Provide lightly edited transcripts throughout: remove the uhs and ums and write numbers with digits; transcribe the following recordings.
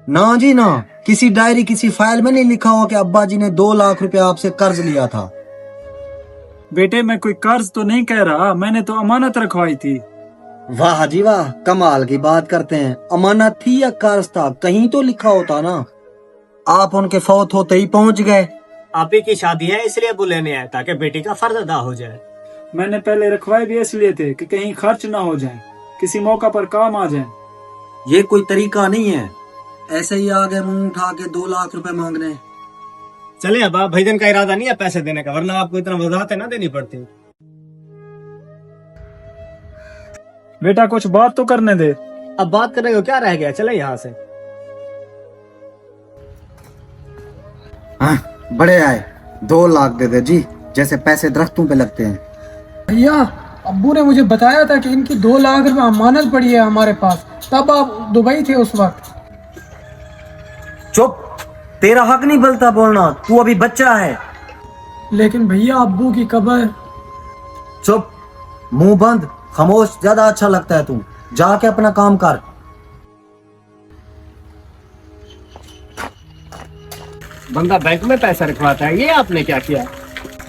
ना जी ना, किसी डायरी किसी फाइल में नहीं लिखा हुआ कि अब्बा जी ने 2 लाख रुपए आपसे कर्ज लिया था। बेटे मैं कोई कर्ज तो नहीं कह रहा, मैंने तो अमानत रखवाई थी। वाह जी वाह, कमाल की बात करते हैं। अमानत थी या कर्ज था, कहीं तो लिखा होता ना। आप उनके फौत होते ही पहुंच गए। आप ही की शादी है इसलिए अब्बू लेने आए ताकि बेटी का फर्ज अदा हो जाए। मैंने पहले रखवाए भी इसलिए थे कि कहीं खर्च ना हो जाए, किसी मौका पर काम आ जाए। ये कोई तरीका नहीं है, ऐसे ही आगे मुंह उठा के 2 लाख रुपए मांगने। चले अब भाईजान का इरादा नहीं है पैसे देने का, वरना आपको इतना वजाहतें ना देनी पड़ती। बेटा कुछ बात तो करने दे। अब बात करने को क्या रह गया, चले यहाँ से। हाँ, बड़े आए, 2 लाख दे दे जी, जैसे पैसे दरख्तों पे लगते हैं। भैया अब्बू ने मुझे बताया था कि इनकी 2 लाख रुपए अमानत पड़ी है हमारे पास, तब आप दुबई थे उस वक्त। चुप, तेरा हक नहीं बनता बोलना, तू अभी बच्चा है। लेकिन भैया अब्बू की कब्र। चुप, मुंह बंद, खामोश, ज्यादा अच्छा लगता है तू। जाके अपना काम कर। बंदा बैंक में पैसा रखवाता है, ये आपने क्या किया?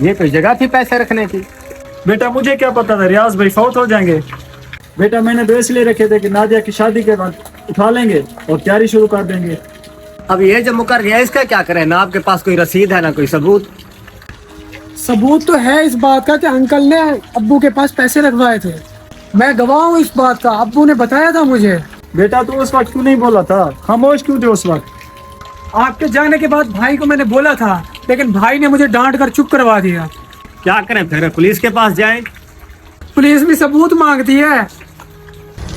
ये कोई जगह थी पैसे रखने की? बेटा मुझे क्या पता था रियाज भाई फौत हो जाएंगे। बेटा मैंने तो इसलिए रखे थे कि नादिया की शादी के बाद उठा लेंगे और तैयारी शुरू कर देंगे। अब ये जो मुकर गया इसका क्या करें? ना आपके पास कोई रसीद है ना कोई सबूत। सबूत तो है इस बात का कि अंकल ने अब्बू के पास पैसे रखवाए थे। मैं गवाह हूँ इस बात का, अब्बू ने बताया था मुझे। बेटा तू उस वक्त क्यों नहीं बोला था, खामोश क्यों थे उस वक्त? आपके जाने के बाद भाई को मैंने बोला था, लेकिन भाई ने मुझे डांट कर चुप करवा दिया। क्या करें फिर, पुलिस के पास जाएं? पुलिस भी सबूत मांगती है।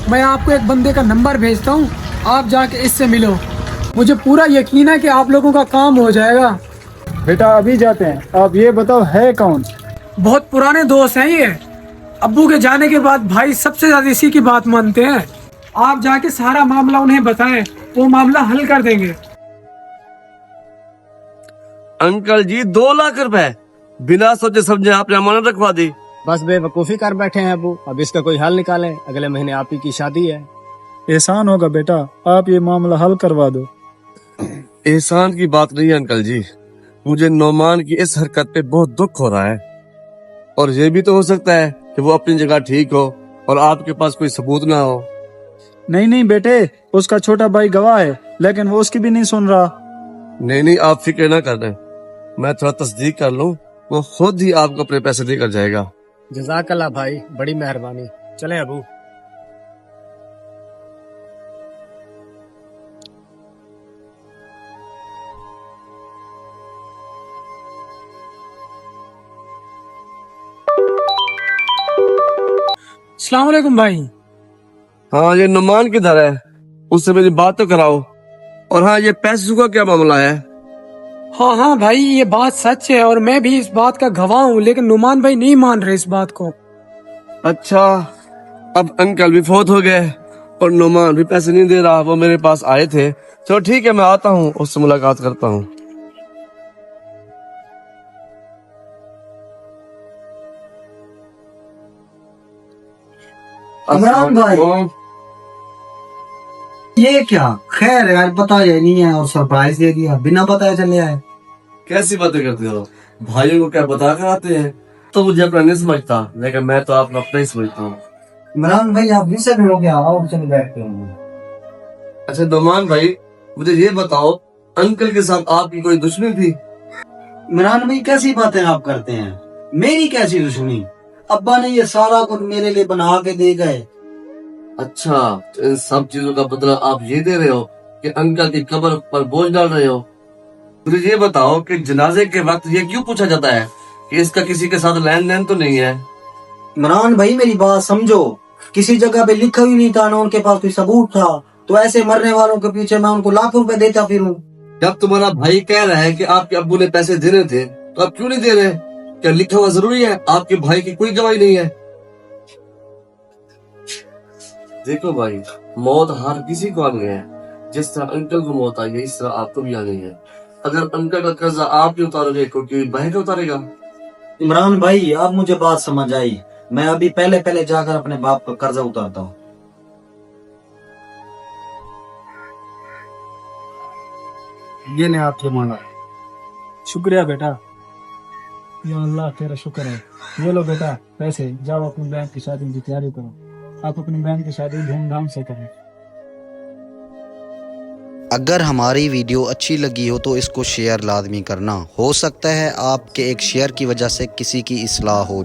मैं आपको एक बंदे का नंबर भेजता हूँ, आप जाके इससे मिलो। मुझे पूरा यकीन है कि आप लोगों का काम हो जाएगा। बेटा अभी जाते हैं, आप ये बताओ है कौन? बहुत पुराने दोस्त हैं ये। अब्बू के जाने के बाद भाई सबसे ज्यादा इसी की बात मानते हैं। आप जाके सारा मामला उन्हें बताएं, वो मामला हल कर देंगे। अंकल जी 2 लाख रुपए बिना सोचे समझे आपने अमानत रखवा दी। बस बेवकूफी कर बैठे हैं अब्बू, अब इसका कोई हल निकालें। अगले महीने आप ही की शादी है। एहसान होगा बेटा, आप ये मामला हल करवा दो। एहसान की बात नहीं है अंकल जी, मुझे नौमान की इस हरकत पे बहुत दुख हो रहा है। और ये भी तो हो सकता है कि वो अपनी जगह ठीक हो और आपके पास कोई सबूत ना हो। नहीं नहीं बेटे, उसका छोटा भाई गवाह है, लेकिन वो उसकी भी नहीं सुन रहा। नहीं नहीं, आप फिक्र ना कर रहे, मैं थोड़ा तस्दीक कर लूं, वो खुद ही आपको अपने पैसे देकर जाएगा। जज़ाकल्लाह भाई, बड़ी मेहरबानी। चले अबू। अस्सलाम वालेकुम भाई। हाँ, ये नौमान किधर है? उससे मेरी बात तो कराओ। और हाँ, ये पैसों का क्या मामला है? हाँ हाँ भाई, ये बात सच है और मैं भी इस बात का गवाह हूँ, लेकिन नुमान भाई नहीं मान रहे इस बात को। अच्छा, अब अंकल भी फौत हो गए और नौमान भी पैसे नहीं दे रहा। वो मेरे पास आए थे। चलो ठीक है, मैं आता हूँ, उससे मुलाकात करता हूँ। इमरान भाई, ये क्या खैर यार, बताया नहीं है और सरप्राइज दे दिया बिना बताए चले आए। कैसी बातें करते हो? भाइयों को क्या बता कर आते हैं? तो मुझे अपना नहीं समझता, लेकिन मैं तो आपको अपना ही समझता हूँ। इमरान भाई आप भी सब हो गया, आओ चले बैठते हैं। अच्छा नौमान भाई, मुझे ये बताओ, अंकल के साथ आपकी कोई दुश्मनी थी? इमरान भाई कैसी बातें आप करते हैं, मेरी कैसी दुश्मनी? अब्बा ने ये सारा कुछ मेरे लिए बना के दे गए। अच्छा, तो इन सब चीजों का बदला आप ये दे रहे हो कि अंकल की कब्र पर बोझ डाल रहे हो? मुझे ये बताओ कि जनाजे के वक्त ये क्यों पूछा जाता है कि इसका किसी के साथ लेन देन तो नहीं है? इमरान भाई मेरी बात समझो, किसी जगह पे लिखा ही नहीं था, ना उनके पास कोई सबूत था, तो ऐसे मरने वालों के पीछे मैं उनको लाखों रुपए देता फिरूं। जब तुम्हारा भाई कह रहा है कि आपके अब्बू ने पैसे देने थे, तो आप क्यों नहीं दे रहे? क्या लिखा हुआ जरूरी है? आपके भाई की कोई गवाही नहीं है। देखो भाई, मौत हर किसी को आनी है। जिस तरह अंकल को मौत आई है, इस तरह आपको भी आनी है। अगर अंकल का कर्जा आप नहीं उतारोगे, क्योंकि भाई का उतारेगा। इमरान भाई अब मुझे बात समझ आई, मैं अभी पहले पहले जाकर अपने बाप का कर्जा उतारता हूँ। ये ने आपसे मांगा। शुक्रिया बेटा। या अल्लाह तेरा शुक्र है। ये लो बेटा पैसे, जाओ अपनी बहन की शादी की तैयारी करो। आप अपनी बहन की शादी धूमधाम से करें। अगर हमारी वीडियो अच्छी लगी हो तो इसको शेयर लाजमी करना। हो सकता है आपके एक शेयर की वजह से किसी की इस्लाह हो जाए।